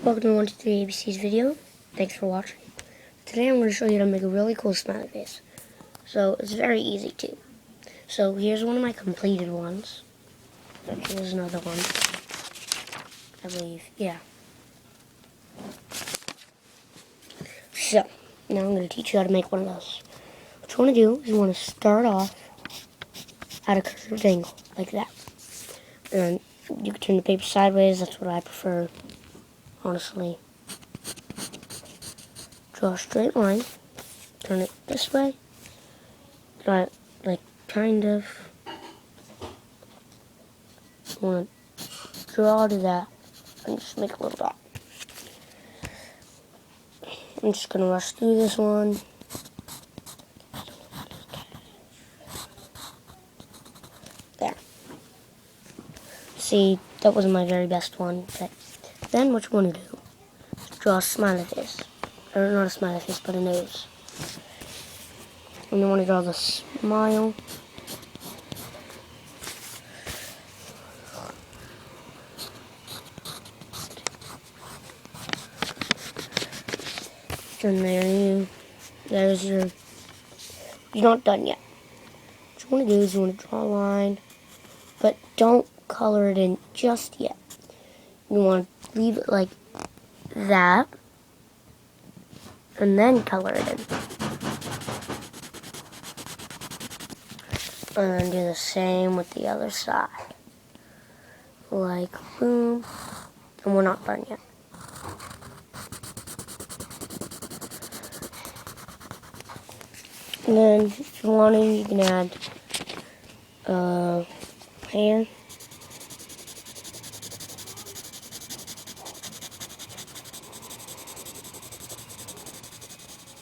welcome to 123 ABC's video. Thanks for watching. Today I'm going to show you how to make a really cool smiley face. So it's very easy too. So here's one of my completed ones. Here's another one, I believe. Yeah. So now I'm going to teach you how to make one of those. What you want to do is you want to start off at a curved angle like that. And you can turn the paper sideways. That's what I prefer, honestly. Draw a straight line, turn it this way, draw it like kind of, you want to draw to that, and just make a little dot. I'm just going to rush through this one. There. See, that wasn't my very best one, but then what you want to do is draw a smiley face. Or not a smiley face, but a nose. And you want to draw the smile. And there's your, you're not done yet. What you want to do is you want to draw a line, but don't color it in just yet. You want to leave it like that, and then color it in. And then do the same with the other side. Like, boom. And we're not done yet. And then, if you want to, you can add hand.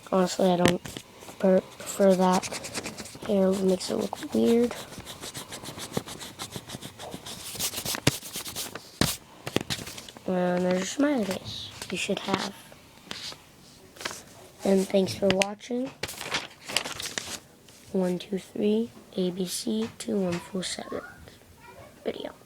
Honestly, I don't prefer that. Hair makes it look weird. And there's your smiley face you should have. And thanks for watching. 123 ABC 2147 video.